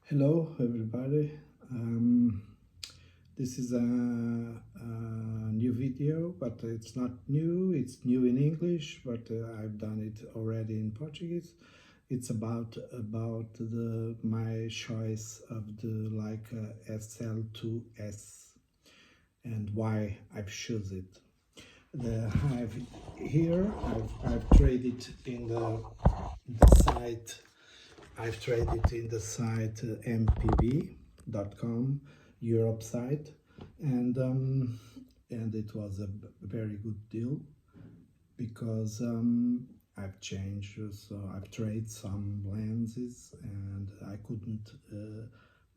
Hello, everybody. This is a new video, but it's not new. It's new in English, but I've done it already in Portuguese. It's about my choice of the Leica SL2-s and why I've chosen it. I've traded in the site. I've traded in the site mpv.com, Europe site, and it was a very good deal because I've changed, so I've traded some lenses, and I couldn't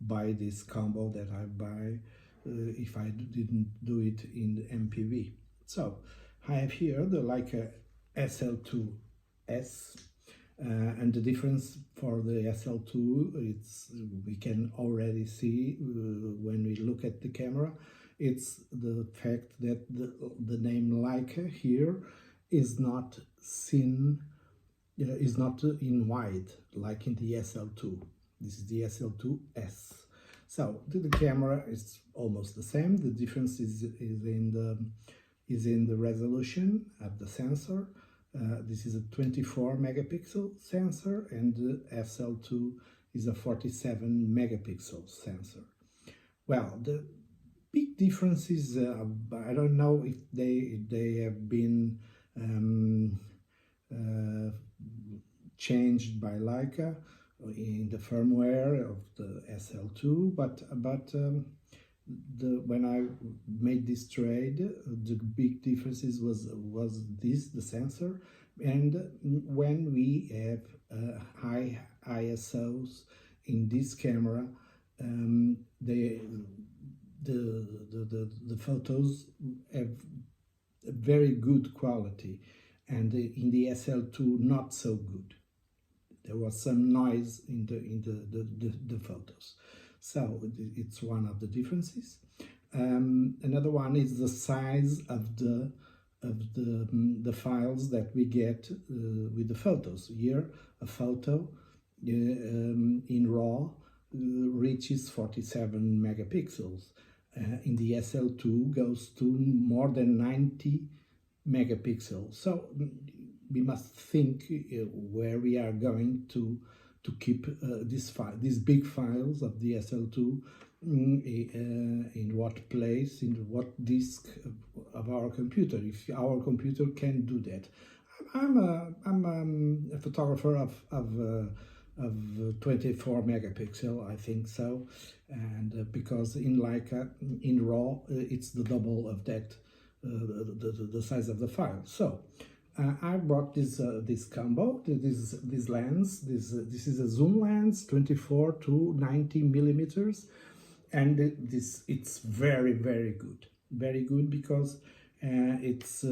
buy this combo that I buy if I didn't do it in the MPV. So I have here the Leica SL2-s. And the difference for the SL2, we can already see when we look at the camera. It's the fact that the name Leica here is not seen, is not in wide like in the SL2. This is the SL2-s. So the camera is almost the same. The difference is in the resolution of the sensor. This is a 24 megapixel sensor, and the SL2 is a 47 megapixel sensor. Well, the big difference is, I don't know if they have been changed by Leica in the firmware of the SL2, but when I made this trade, the big differences was the sensor, and when we have high ISOs in this camera, the photos have a very good quality, and in the SL2 not so good. There was some noise in the photos. So it's one of the differences. Another one is the size of the files that we get with the photos. Here, a photo in RAW reaches 47 megapixels. In the SL2 goes to more than 90 megapixels. So we must think where we are going to keep these big files of the SL2 in what place, in what disk of our computer, if our computer can do that. I'm a photographer of 24 megapixel, I think so, and because in Leica, in RAW, it's the double of that, the size of the file. So I bought this combo, this lens. This is a zoom lens, 24 to 90 millimeters, and it's very very good because it's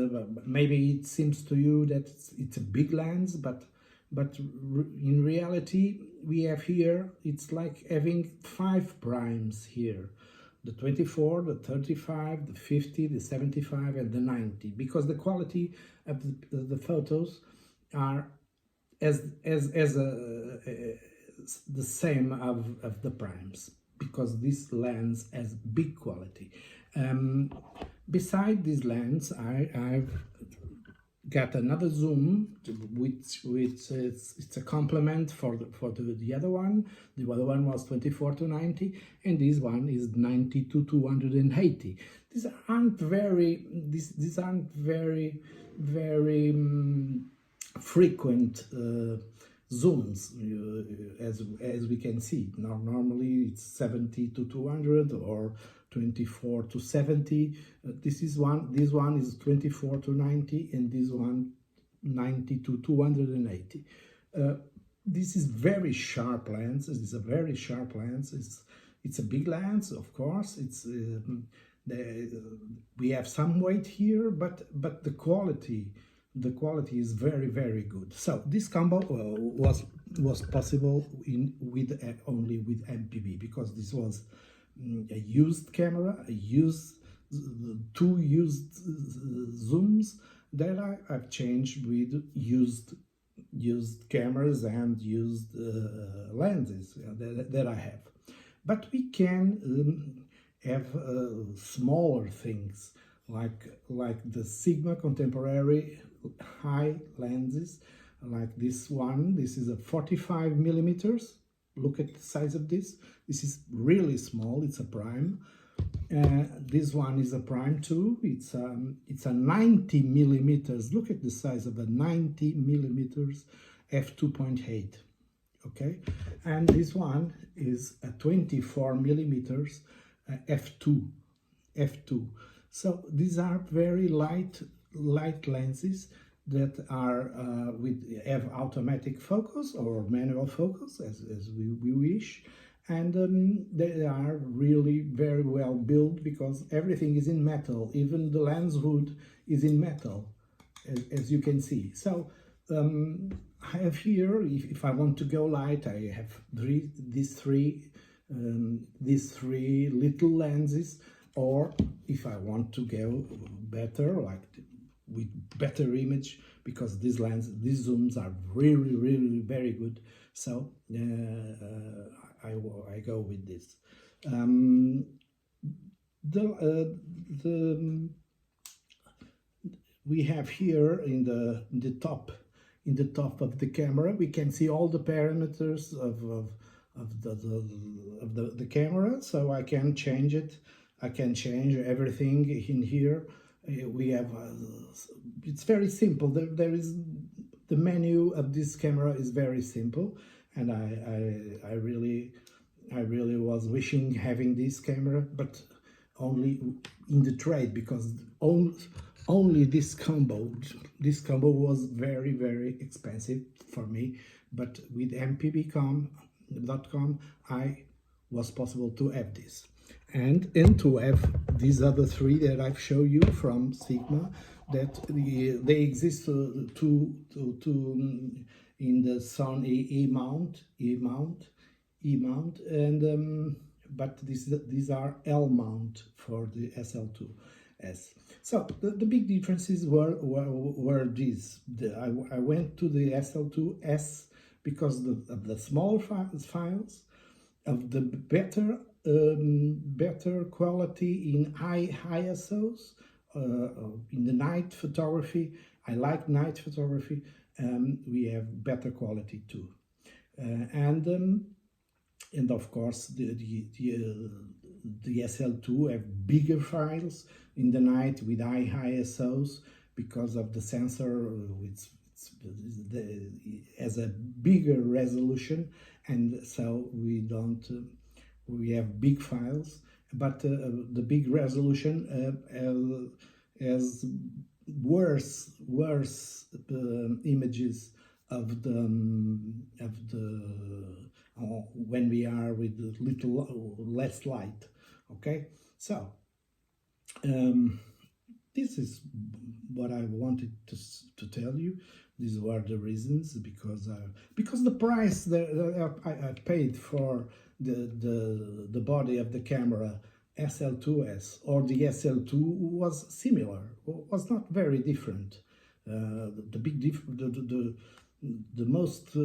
maybe it seems to you that it's a big lens, but in reality we have here, it's like having 5 primes here. The 24, the 35, the 50, the 75, and the 90, because the quality of the photos are the same of the primes, because this lens has big quality. Beside this lens, I've got another zoom, which it's a complement for the other one. The other one was 24 to 90, and this one is 90 to 280. These aren't very frequent zooms, as we can see. Normally it's 70 to 200 or 24 to 70. This one is 24 to 90, and this one 90 to 280. This is very sharp lens. This is a very sharp lens. It's a big lens, of course. We have some weight here, but the quality is very good. So this combo was possible only with MPV, because this was a used camera, two used zooms that I've changed with used cameras and used lenses that I have. but we can have smaller things like the Sigma contemporary high lenses, like this one. This is a 45 millimeters. Look at the size of this. This is really small. It's a prime. This one is a prime too. It's a 90 millimeters. Look at the size of a 90 millimeters f2.8. Okay, and this one is a 24 millimeters f2. So these are very light lenses that are have automatic focus or manual focus as we wish, and they are really very well built because everything is in metal. Even the lens hood is in metal, as you can see. So I have here, if I want to go light, I have these three little lenses, or if I want to go better, like with better image, because these zooms are really very good. So I go with this. We have here in the top of the camera, we can see all the parameters of the camera. So I can change it. I can change everything in here. We have it's very simple. There is the menu of this camera is very simple, and I really was wishing having this camera, but only in the trade, because only this combo was very expensive for me. But with mpb.com I was possible to have this, and to have these other three that I've shown you from Sigma, that they exist in the Sony E mount, and but these are L mount for the SL2-s. So the big differences were these. I went to the SL2-s because of the smaller files, of the better quality in high ISOs, in the night photography. I like night photography. We have better quality too, and of course the SL2 have bigger files in the night with high ISOs because of the sensor. Has a bigger resolution, and so we have big files, but the big resolution has worse images of the when we are with little less light. Okay, so this is what I wanted to tell you. These were the reasons, because the price that I paid for the body of the camera SL2-s or the SL2 was similar, was not very different. The most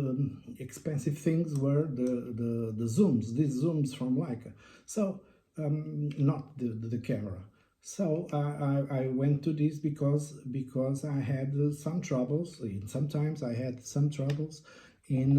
expensive things were the zooms, these zooms from Leica. So not the camera. So I went to this because I had some troubles. Sometimes I had some troubles in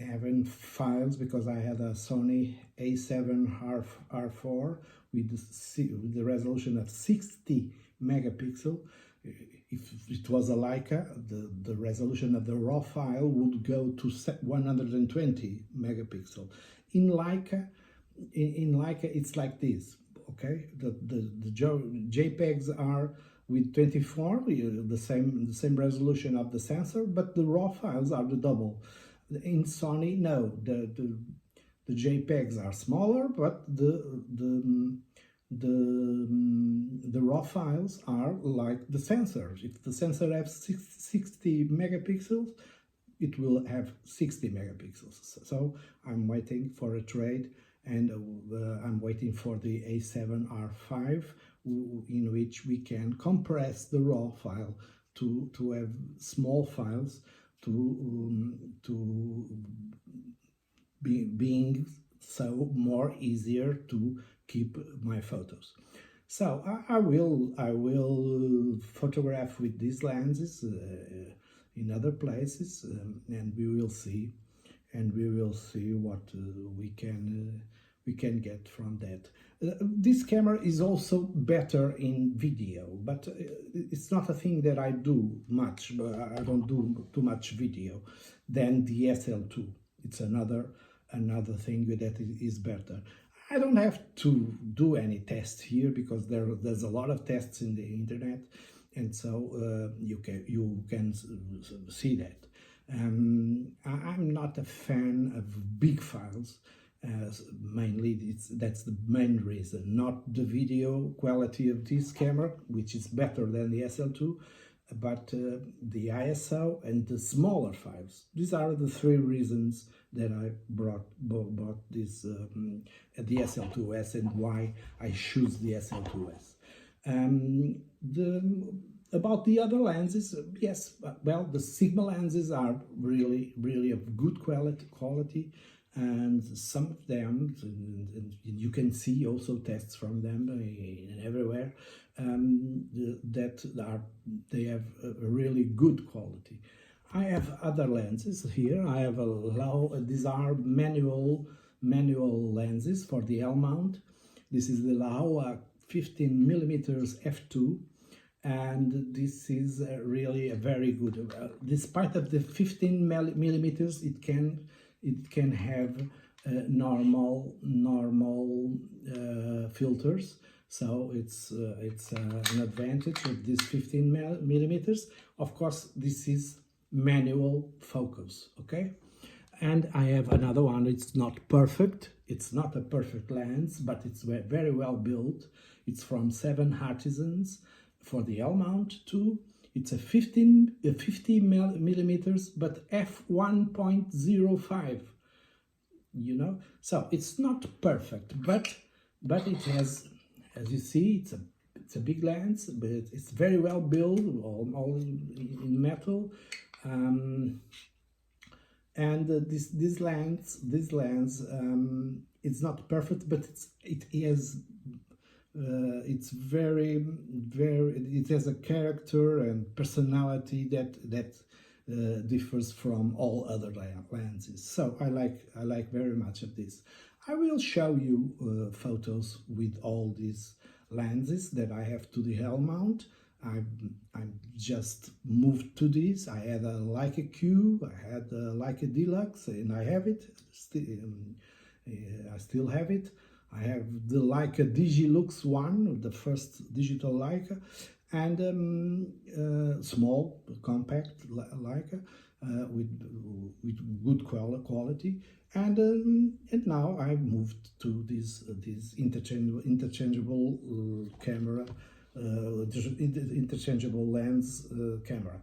having files, because I had a Sony A7R4 with the resolution of 60 megapixel. If it was a Leica, the resolution of the raw file would go to 120 megapixel. In Leica, it's like this. Okay, the JPEGs are with 24, the same resolution of the sensor, but the raw files are the double. In Sony, no, the JPEGs are smaller, but the raw files are like the sensor. If the sensor has 60 megapixels, it will have 60 megapixels. So I'm waiting for a trade, and I'm waiting for the A7R5, in which we can compress the raw file to have small files to being so more easier to keep my photos. So I will photograph with these lenses in other places, and we will see what we can get from that. This camera is also better in video, but it's not a thing that I do much. I don't do too much video than the SL2. It's another thing that is better. I don't have to do any tests here because there's a lot of tests in the internet, and so you can see that. I'm not a fan of big files. Mainly, that's the main reason, not the video quality of this camera, which is better than the SL2, but the ISO and the smaller files. These are the three reasons that I bought this the SL2s and why I choose the SL2s. About the other lenses, yes, well, the Sigma lenses are really of good quality, and some of them, and you can see also tests from them everywhere, they have a really good quality. I have other lenses here. I have these are manual lenses for the L mount. This is the Leica 15mm f2. And this is really a very good. Despite of the 15mm, it can have normal filters. So it's an advantage of this 15mm. Of course, this is manual focus. Okay, and I have another one. It's not perfect. It's not a perfect lens, but it's very well built. It's from 7 Artisans. For the L mount too, it's a 50 millimeters, but f1.05. You know, so it's not perfect, but it has, as you see, it's a big lens, but it's very well built, all in metal, and this lens, it's not perfect, but it has. It's it has a character and personality that differs from all other lenses. So I like very much of this. I will show you photos with all these lenses that I have to the L mount. I'm just moved to this. I had a Leica Q, I had a Leica Deluxe, and I have it. I still have it. I have the Leica Digilux 1, the first digital Leica, and small, compact Leica with good quality. And now I moved to this interchangeable camera. Interchangeable lens camera,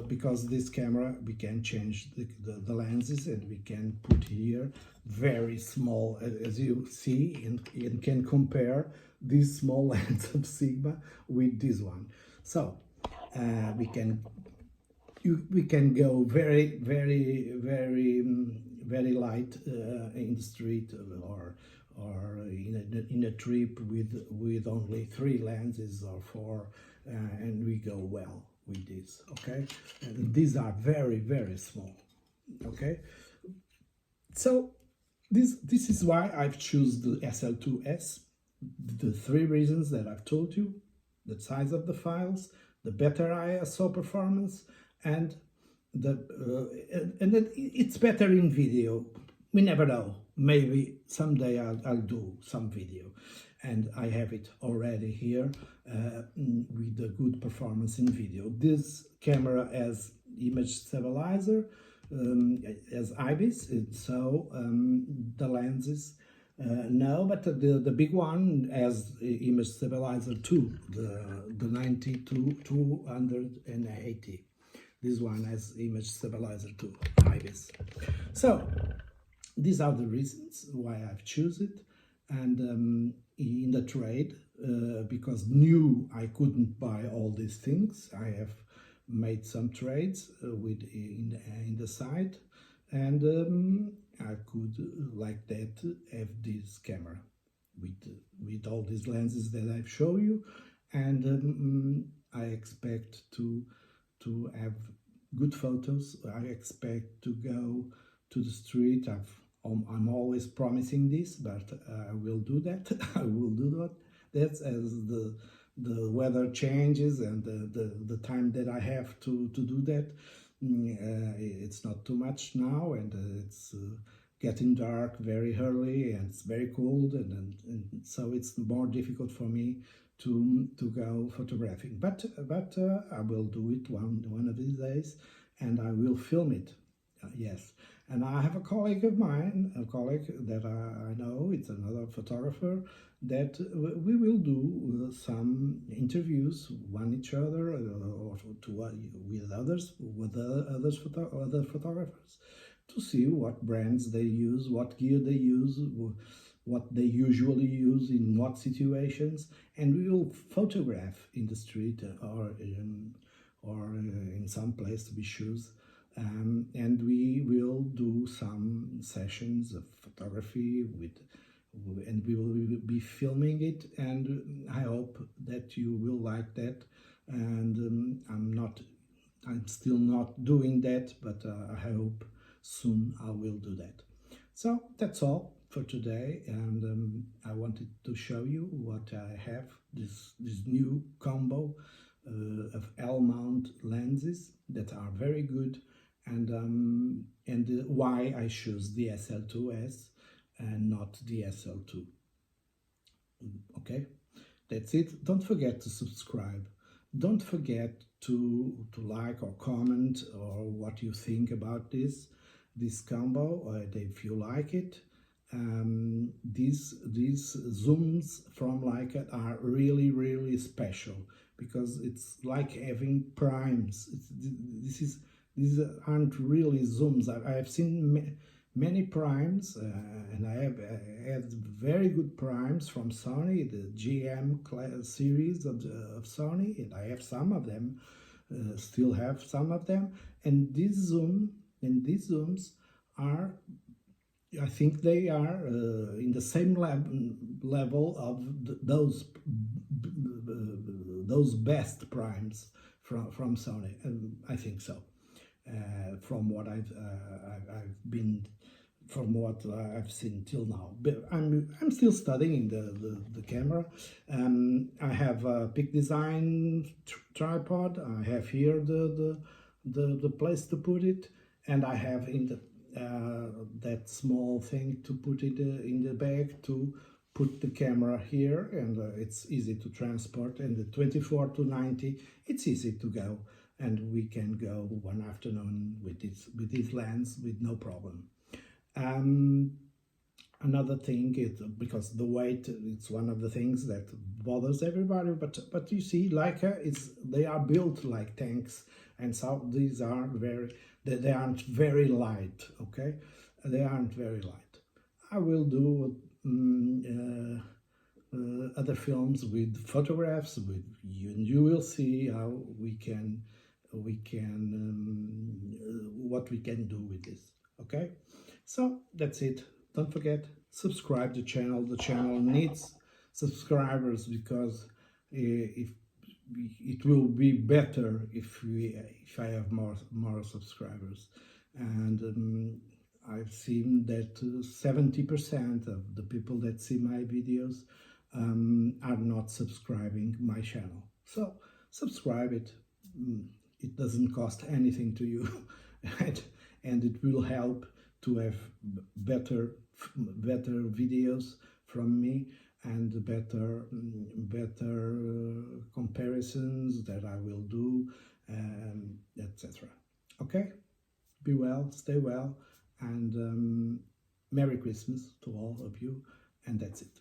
because this camera we can change the lenses, and we can put here very small, as you see, and can compare this small lens of Sigma with this one. So we can go very light in the street, or in a trip with only 3 lenses or 4, and we go well with this. Okay, and these are very small. Okay, so this is why I've chosen the SL2s. The 3 reasons that I've told you: the size of the files, the better ISO performance, and it's better in video. We never know. Maybe someday I'll do some video, and I have it already here with a good performance in video. This camera has image stabilizer, as IBIS, so the lenses no, but the big one has image stabilizer too, the 90-280. This one has image stabilizer too, IBIS. So these are the reasons why I've chosen it. And in the trade, because new I couldn't buy all these things, I have made some trades in the site, and I could, like that, have this camera with all these lenses that I've shown you, and I expect to have good photos. I expect to go to the street. I'm always promising this, but I will do that. I will do that. That's as the weather changes and the time that I have to do that. It's not too much now, and it's getting dark very early, and it's very cold, and so it's more difficult for me to go photographing. But I will do it one of these days, and I will film it. Yes. And I have a colleague of mine, a colleague that I know, it's another photographer, that we will do some interviews, one each other, or with others, other photographers, to see what brands they use, what gear they use, what they usually use in what situations, and we will photograph in the street or in some place to be sure. And we will do some sessions of photography and we will be filming it, and I hope that you will like that. And I'm still not doing that, but I hope soon I will do that. So that's all for today, and I wanted to show you what I have, this new combo of L-mount lenses that are very good, and why I choose the SL2-s and not the SL2. Okay, that's it. Don't forget to subscribe. Don't forget to like or comment or what you think about this combo, or if you like it. These zooms from Leica are really special, because it's like having primes. These aren't really zooms. I have seen many primes, and I have had very good primes from Sony, the GM series of Sony, and I have some of them, still have some of them. And these zooms are, I think they are in the same level of those best primes from Sony, and I think so. From what I've seen till now, but I'm still studying the camera. I have a Peak Design tripod. I have here the place to put it, and I have in the that small thing to put it in the bag to put the camera here, and it's easy to transport. And the 24 to 90, it's easy to go, and we can go one afternoon with this lens with no problem. Another thing is, because the weight, it's one of the things that bothers everybody, but you see, Leica they are built like tanks, and so these are they aren't very light. Okay, they aren't very light. I will do other films with photographs with you, and you will see how what we can do with this. Okay, so that's it. Don't forget, subscribe the channel. The channel needs subscribers, because if it will be better if I have more subscribers. And I've seen that 70% of the people that see my videos are not subscribing my channel. So subscribe it. It doesn't cost anything to you, and it will help to have better videos from me, and better comparisons that I will do, etc. Okay, be well, stay well, and Merry Christmas to all of you, and that's it.